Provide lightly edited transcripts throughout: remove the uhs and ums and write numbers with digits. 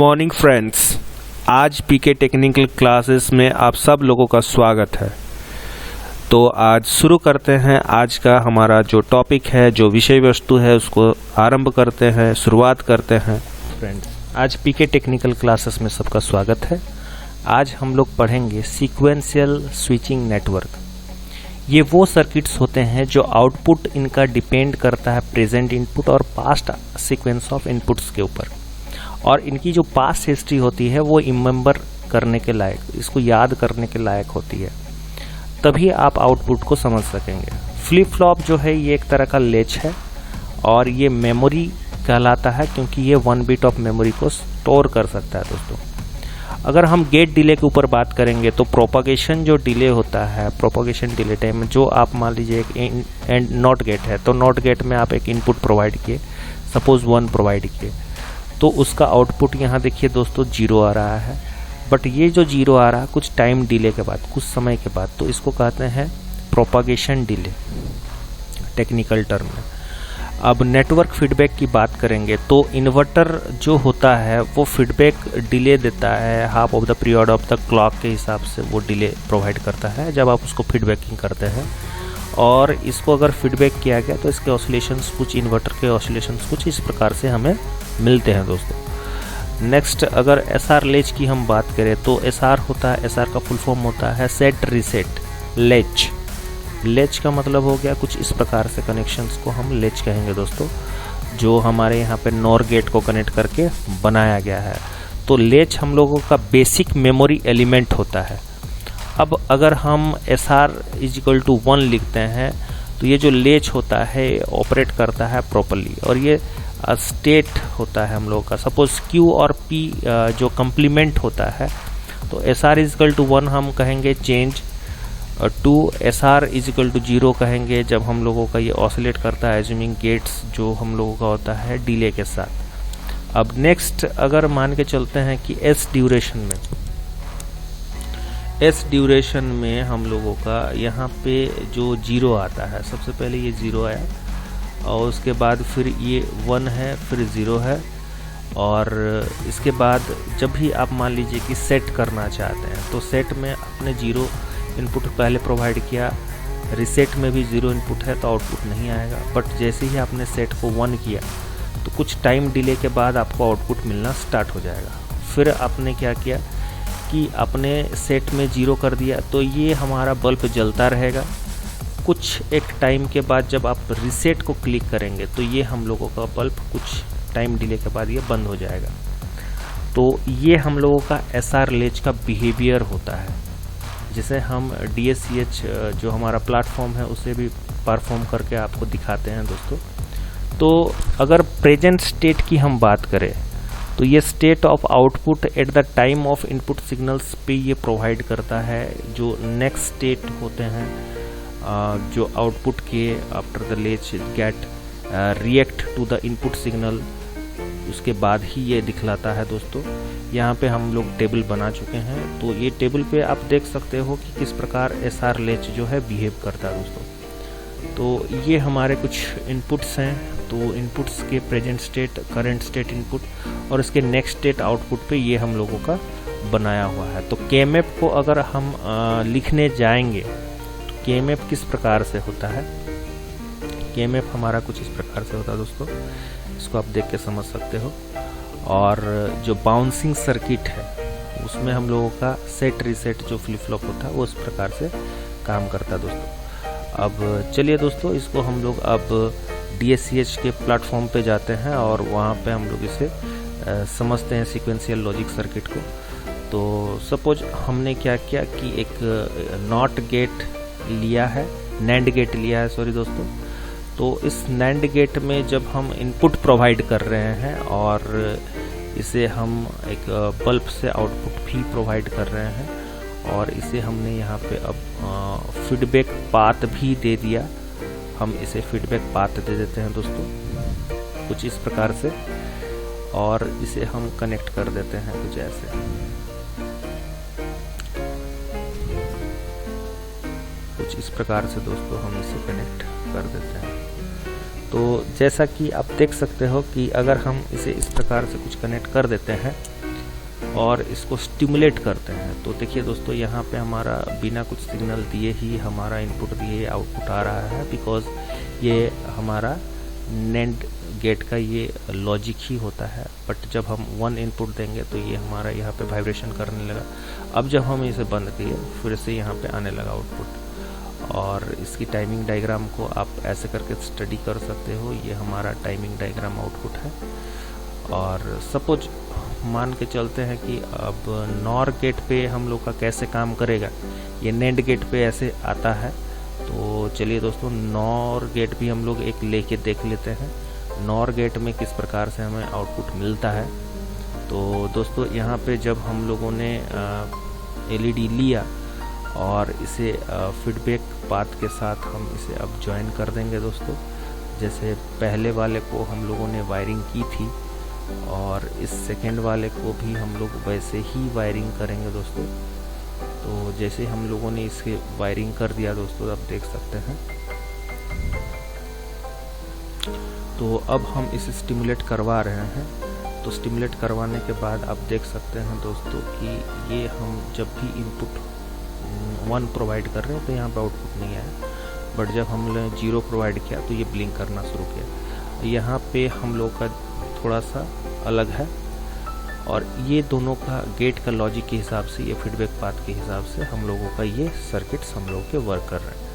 Morning friends, आज पीके technical classes में आप सब लोगों का स्वागत है। तो आज शुरू करते हैं। आज का हमारा जो टॉपिक है, जो विषय वस्तु है, उसको आरंभ करते हैं, शुरुआत करते हैं। फ्रेंड्स, आज पीके टेक्निकल क्लासेस में सबका स्वागत है। आज हम लोग पढ़ेंगे सीक्वेंशियल स्विचिंग नेटवर्क। ये वो सर्किट्स होते हैं जो आउटपुट इनका डिपेंड करता है प्रेजेंट इनपुट और पास्ट सीक्वेंस ऑफ इनपुट्स के ऊपर, और इनकी जो पास्ट हिस्ट्री होती है वो रिमेंबर करने के लायक, इसको याद करने के लायक होती है, तभी आप आउटपुट को समझ सकेंगे। फ्लिप फ्लॉप जो है ये एक तरह का लेच है और ये मेमोरी कहलाता है क्योंकि ये 1 बिट ऑफ मेमोरी को स्टोर कर सकता है। दोस्तों, अगर हम गेट डिले के ऊपर बात करेंगे तो प्रोपगेशन जो डिले होता है, प्रोपगेशन डिले टाइम, जो आप मान लीजिए एक एंड नॉट गेट है, तो नॉट गेट में आप एक इनपुट प्रोवाइड किए, सपोज 1 प्रोवाइड किए, तो उसका आउटपुट यहाँ देखिए दोस्तों 0 आ रहा है। बट ये जो 0 आ रहा है कुछ टाइम डिले के बाद, कुछ समय के बाद, तो इसको कहते हैं प्रोपगेशन डिले टेक्निकल टर्म में। अब नेटवर्क फीडबैक की बात करेंगे तो इन्वर्टर जो होता है वो फीडबैक डिले देता है, half of the period of the clock के हिसाब से वो डिले प्रोवाइड करता है जब आप उसको फीडबैकिंग करते हैं। और इसको अगर फीडबैक किया गया तो इसके ऑसिलेशंस कुछ, इन्वर्टर के ऑसिलेशंस कुछ इस प्रकार से हमें मिलते हैं दोस्तों। नेक्स्ट, अगर एसआर लेच की हम बात करें तो एसआर होता है, एसआर का फुल फॉर्म होता है सेट रीसेट लेच। लेच का मतलब हो गया कुछ इस प्रकार से, कनेक्शंस को हम लेच कहेंगे दोस्तों, जो हमारे यहाँ पे नॉर गेट को कनेक्ट करके बनाया गया है। तो लेच हम लोगों का बेसिक मेमोरी एलिमेंट होता है। अब अगर हम SR = 1 लिखते हैं तो ये जो लेच होता है ऑपरेट करता है प्रॉपरली, और ये स्टेट होता है हम लोगों का। सपोज Q और P जो कंप्लीमेंट होता है, तो SR = 1 हम कहेंगे चेंज, टू SR = 0 कहेंगे जब हम लोगों का ये ऑसिलेट करता है एज्यूमिंग गेट्स जो हम लोगों का होता है डिले के साथ। अब नेक्स्ट, अगर मान के चलते हैं कि S ड्यूरेशन में हम लोगों का यहाँ पे जो 0 आता है, सबसे पहले ये 0 आया और उसके बाद फिर ये 1 है, फिर 0 है, और इसके बाद जब भी आप मान लीजिए कि सेट करना चाहते हैं तो सेट में आपने 0 इनपुट पहले प्रोवाइड किया, रिसेट में भी 0 इनपुट है तो आउटपुट नहीं आएगा। बट जैसे ही आपने सेट को 1 किया तो कुछ टाइम डिले के बाद आपको आउटपुट मिलना स्टार्ट हो जाएगा। फिर आपने क्या किया कि आपने सेट में 0 कर दिया तो ये हमारा बल्ब जलता रहेगा। कुछ एक टाइम के बाद जब आप रिसेट को क्लिक करेंगे तो ये हम लोगों का बल्ब कुछ टाइम डिले के बाद ये बंद हो जाएगा। तो ये हम लोगों का SR लेच का बिहेवियर होता है, जिसे हम DSCH जो हमारा प्लेटफॉर्म है उसे भी परफॉर्म करके आपको दिखाते हैं दोस्तों। तो अगर प्रेजेंट स्टेट की हम बात करें तो ये state of output at the time of input signals पे ये प्रोवाइड करता है। जो नेक्स्ट स्टेट होते हैं जो आउटपुट के after the latch get react to the input signal, उसके बाद ही ये दिखलाता है दोस्तों। यहाँ पे हम लोग टेबल बना चुके हैं, तो ये टेबल पे आप देख सकते हो कि किस प्रकार SR लेच जो है बिहेव करता है दोस्तों। तो ये हमारे कुछ इनपुट्स हैं, तो इनपुट्स के present state, current state input, और इसके नेक्स्ट स्टेट आउटपुट पे ये हम लोगों का बनाया हुआ है। तो KMAP को अगर हम लिखने जाएंगे तो KMAP किस प्रकार से होता है, KMAP हमारा कुछ इस प्रकार से होता है दोस्तों, इसको आप देख के समझ सकते हो। और जो बाउंसिंग सर्किट है उसमें हम लोगों का सेट रीसेट जो फ्लिप फ्लॉप होता है वो इस प्रकार से काम करता है दोस्तों। अब चलिए दोस्तों, इसको हम लोग अब DSCH के प्लेटफॉर्म पे जाते हैं और वहाँ पे हम लोग इसे समझते हैं सीक्वेंशियल लॉजिक सर्किट को। तो सपोज हमने क्या किया कि एक नॉट गेट लिया है, NAND गेट लिया है, सॉरी दोस्तों। तो इस NAND गेट में जब हम इनपुट प्रोवाइड कर रहे हैं और इसे हम एक बल्ब से आउटपुट भी प्रोवाइड कर रहे हैं, और इसे हमने यहाँ पे अब फीडबैक पाथ भी दे दिया, हम इसे फीडबैक पाथ दे देते हैं दोस्तों कुछ इस प्रकार से, और इसे हम कनेक्ट कर देते हैं कुछ ऐसे। कुछ इस प्रकार से दोस्तों हम इसे कनेक्ट कर देते हैं। तो जैसा कि आप देख सकते हो कि अगर हम इसे इस प्रकार से कुछ कनेक्ट कर देते हैं और इसको स्टिमुलेट करते हैं। तो देखिए दोस्तों, यहाँ पे हमारा बिना कुछ सिग्नल दिए ही हमारा इनपुट दिए आउटपुट आ रहा है, बिकॉज ये हमारा NAND गेट का ये लॉजिक ही होता है। बट जब हम 1 इनपुट देंगे तो ये हमारा यहाँ पे वाइब्रेशन करने लगा। अब जब हम इसे बंद किए फिर से यहाँ पे आने लगा आउटपुट। और इसकी टाइमिंग डायग्राम को आप ऐसे करके स्टडी कर सकते हो। ये हमारा टाइमिंग डायग्राम आउटपुट है। और सपोज मान के चलते हैं कि अब NOR गेट पे हम लोग का कैसे काम करेगा, ये NAND गेट पे ऐसे आता है। तो चलिए दोस्तों, NOR गेट भी हम लोग एक लेके देख लेते हैं, NOR गेट में किस प्रकार से हमें आउटपुट मिलता है। तो दोस्तों, यहाँ पे जब हम लोगों ने LED लिया और इसे फीडबैक पाथ के साथ हम इसे अब ज्वाइन कर देंगे दोस्तों। जैसे पहले वाले को हम लोगों ने वायरिंग की थी और इस सेकेंड वाले को भी हम लोग वैसे ही वायरिंग करेंगे दोस्तों। तो जैसे हम लोगों ने इसके वायरिंग कर दिया दोस्तों, आप देख सकते हैं। तो अब हम इसे स्टिमुलेट करवा रहे हैं। तो स्टिमुलेट करवाने के बाद आप देख सकते हैं दोस्तों कि ये हम जब भी इनपुट 1 प्रोवाइड कर रहे हैं तो यहाँ पे आउटपुट नहीं आया। बट जब हमने 0 प्रोवाइड किया तो ये ब्लिंक करना शुरू किया। यहाँ पे हम लोग का थोड़ा सा अलग है और ये दोनों का गेट का लॉजिक के हिसाब से, ये फीडबैक पाथ के हिसाब से हम लोगों का ये सर्किट्स हम लोग के वर्क कर रहे हैं।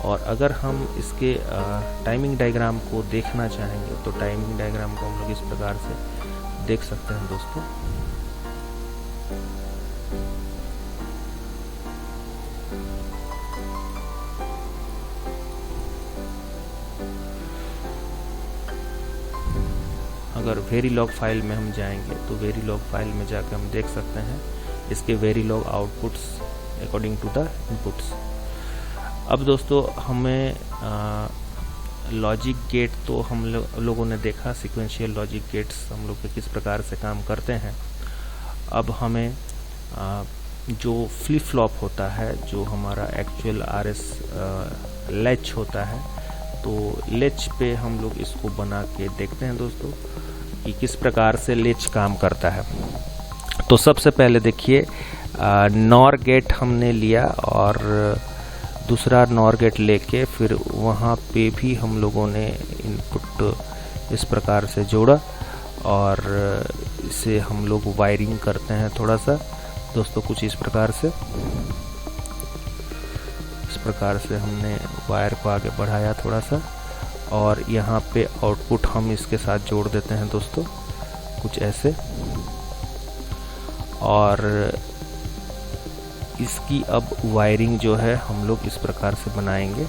और अगर हम इसके टाइमिंग डायग्राम को देखना चाहेंगे तो टाइमिंग डायग्राम को हम लोग इस प्रकार से देख सकते हैं दोस्तों। अगर वेरीलॉग फाइल में हम जाएंगे तो वेरीलॉग फाइल में जाकर हम देख सकते हैं इसके Verilog outputs according to the inputs. अब दोस्तों, हमें लॉजिक गेट तो हम लोगों ने देखा, सीक्वेंशियल लॉजिक गेट्स हम लोग किस प्रकार से काम करते हैं। अब हमें जो फ्लिप फ्लॉप होता है, जो हमारा एक्चुअल RS लैच होता है, तो लैच पे हम लोग इसको बना के देखते हैं दोस्तों कि किस प्रकार से लैच काम करता है। तो सबसे पहले देखिए, NOR गेट हमने लिया और दूसरा NOR गेट लेके फिर वहाँ पे भी हम लोगों ने इनपुट इस प्रकार से जोड़ा और इसे हम लोग वायरिंग करते हैं थोड़ा सा दोस्तों, कुछ इस प्रकार से। इस प्रकार से हमने वायर को आगे बढ़ाया थोड़ा सा और यहाँ पे आउटपुट हम इसके साथ जोड़ देते हैं दोस्तों, कुछ ऐसे। और इसकी अब वायरिंग जो है हम लोग इस प्रकार से बनाएंगे।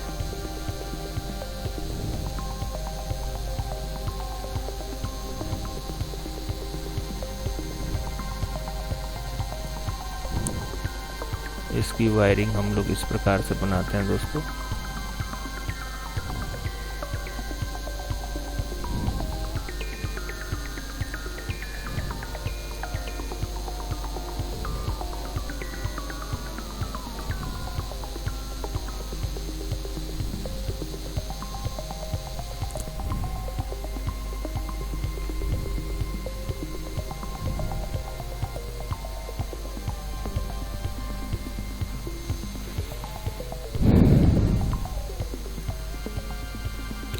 इसकी वायरिंग हम लोग इस प्रकार से बनाते हैं दोस्तों।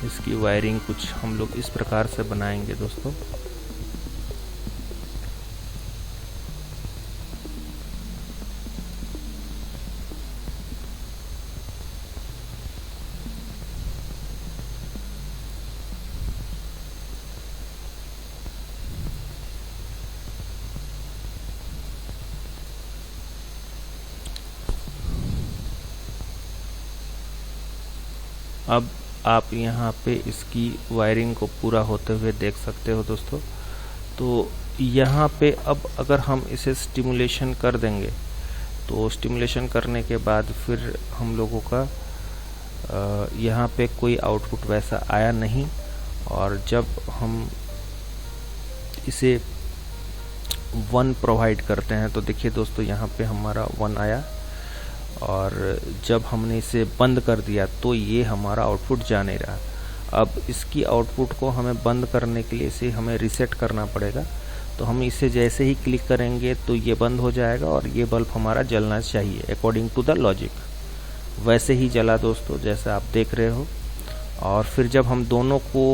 इसकी वायरिंग कुछ हम लोग इस प्रकार से बनाएंगे दोस्तों। अब आप यहाँ पे इसकी वायरिंग को पूरा होते हुए देख सकते हो दोस्तों। तो यहाँ पे अब अगर हम इसे स्टिमुलेशन कर देंगे तो स्टिमुलेशन करने के बाद फिर हम लोगों का यहाँ पे कोई आउटपुट वैसा आया नहीं। और जब हम इसे 1 प्रोवाइड करते हैं तो देखिए दोस्तों, यहाँ पे हमारा 1 आया और जब हमने इसे बंद कर दिया तो ये हमारा आउटपुट जा नहीं रहा। अब इसकी आउटपुट को हमें बंद करने के लिए इसे हमें रीसेट करना पड़ेगा। तो हम इसे जैसे ही क्लिक करेंगे तो ये बंद हो जाएगा और ये बल्ब हमारा जलना चाहिए अकॉर्डिंग टू द लॉजिक। वैसे ही जला दोस्तों जैसे आप देख रहे हो। और फिर जब हम दोनों को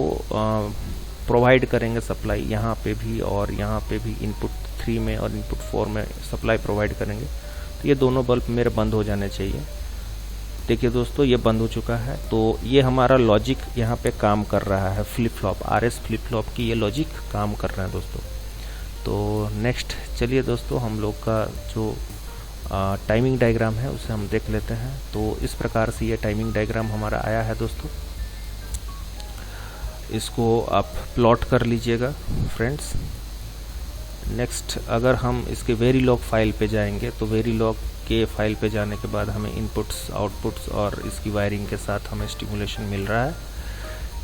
प्रोवाइड करेंगे सप्लाई, यहाँ पे भी और यहाँ पे भी इनपुट 3 में और इनपुट 4 में सप्लाई प्रोवाइड करेंगे, तो ये दोनों बल्ब मेरे बंद हो जाने चाहिए। देखिए दोस्तों ये बंद हो चुका है। तो ये हमारा लॉजिक यहाँ पे काम कर रहा है, flip flop RS flip flop की ये लॉजिक काम कर रहे हैं दोस्तों। तो नेक्स्ट चलिए दोस्तों हम लोग का जो टाइमिंग डायग्राम है उसे हम देख लेते हैं। तो इस प्रकार से ये टाइमिंग डायग्राम हमारा आया है दोस्तों। इसको आप प्लॉट कर लीजिएगा फ्रेंड्स। नेक्स्ट अगर हम इसके वेरीलॉग फाइल पे जाएंगे तो वेरीलॉग के फाइल पे जाने के बाद हमें इनपुट्स आउटपुट्स और इसकी वायरिंग के साथ हमें स्टिमुलेशन मिल रहा है।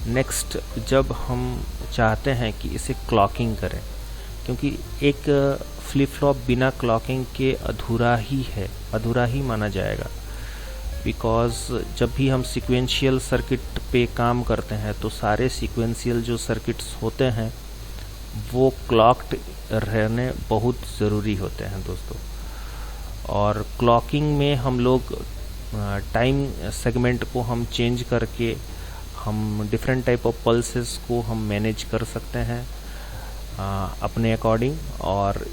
नेक्स्ट जब हम चाहते हैं कि इसे क्लॉकिंग करें, क्योंकि एक फ्लिप फ्लॉप बिना क्लॉकिंग के अधूरा ही माना जाएगा। बिकॉज जब भी हम सीक्वेंशियल सर्किट पे काम करते हैं तो सारे सीक्वेंशियल जो सर्किट्स होते हैं वो क्लॉक्ड रहने बहुत ज़रूरी होते हैं दोस्तों। और क्लॉकिंग में हम लोग टाइम सेगमेंट को हम चेंज करके हम डिफरेंट टाइप ऑफ पल्सेस को हम मैनेज कर सकते हैं अपने अकॉर्डिंग। और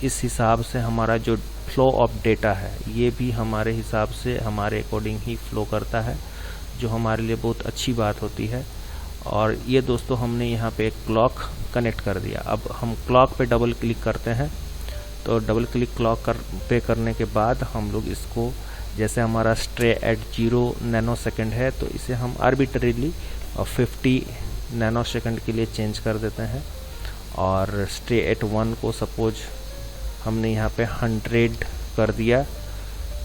इस हिसाब से हमारा जो फ्लो ऑफ डेटा है ये भी हमारे हिसाब से हमारे अकॉर्डिंग ही फ्लो करता है, जो हमारे लिए बहुत अच्छी बात होती है। और ये दोस्तों हमने यहाँ पे एक क्लॉक कनेक्ट कर दिया। अब हम क्लॉक पे डबल क्लिक करते हैं तो डबल क्लिक क्लॉक पे करने के बाद हम लोग इसको, जैसे हमारा स्ट्रे एट 0 नैनोसेकंड है तो इसे हम आर्बिट्रेरीली 50 नैनोसेकंड के लिए चेंज कर देते हैं। और स्ट्रे एट 1 को सपोज हमने यहाँ पे 100 कर दिया।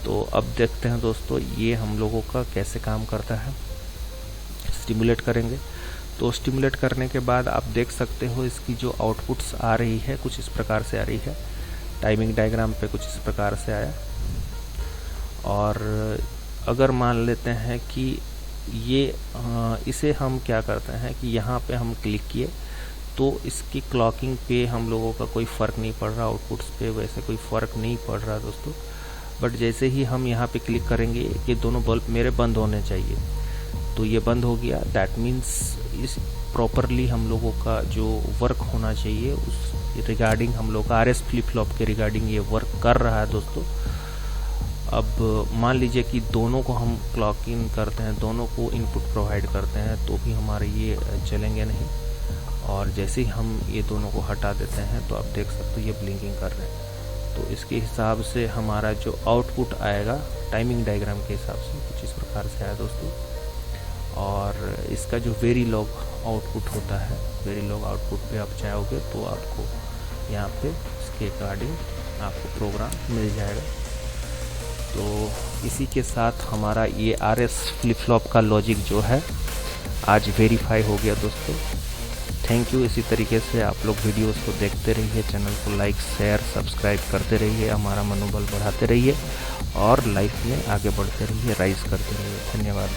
तो अब देखते हैं दोस्तों ये हम लोगों का कैसे काम करता है। स्टिमुलेट करेंगे तो स्टिमुलेट करने के बाद आप देख सकते हो इसकी जो आउटपुट्स आ रही है कुछ इस प्रकार से आ रही है। टाइमिंग डायग्राम पे कुछ इस प्रकार से आया। और अगर मान लेते हैं कि ये इसे हम क्या करते हैं कि यहाँ पे हम क्लिक किए तो इसकी क्लॉकिंग पे हम लोगों का कोई फ़र्क नहीं पड़ रहा, आउटपुट्स पे वैसे कोई फ़र्क नहीं पड़ रहा दोस्तों। बट जैसे ही हम यहाँ पे क्लिक करेंगे ये दोनों बल्ब मेरे बंद होने चाहिए, तो ये बंद हो गया। दैट मीन्स इस प्रॉपरली हम लोगों का जो वर्क होना चाहिए उस रिगार्डिंग हम लोग का RS फ्लिप फ्लॉप के रिगार्डिंग ये वर्क कर रहा है दोस्तों। अब मान लीजिए कि दोनों को हम क्लॉक इन करते हैं, दोनों को इनपुट प्रोवाइड करते हैं तो भी हमारे ये चलेंगे नहीं। और जैसे ही हम ये दोनों को हटा देते हैं तो आप देख सकते हो ये ब्लिंकिंग कर रहे हैं। तो इसके हिसाब से हमारा जो आउटपुट आएगा टाइमिंग डायग्राम के हिसाब से कुछ इस प्रकार से आया दोस्तों। और इसका जो वेरीलॉग आउटपुट होता है, वेरीलॉग आउटपुट पे आप चाहोगे तो आपको यहाँ पे इसके अकॉर्डिंग आपको प्रोग्राम मिल जाएगा। तो इसी के साथ हमारा ये RS फ्लिप फ्लॉप का लॉजिक जो है आज वेरीफाई हो गया दोस्तों। Thank you. इसी तरीके से आप लोग वीडियोस को देखते रहिए, चैनल को लाइक शेयर सब्सक्राइब करते रहिए, हमारा मनोबल बढ़ाते रहिए और लाइफ में आगे बढ़ते रहिए, राइज करते रहिए। धन्यवाद।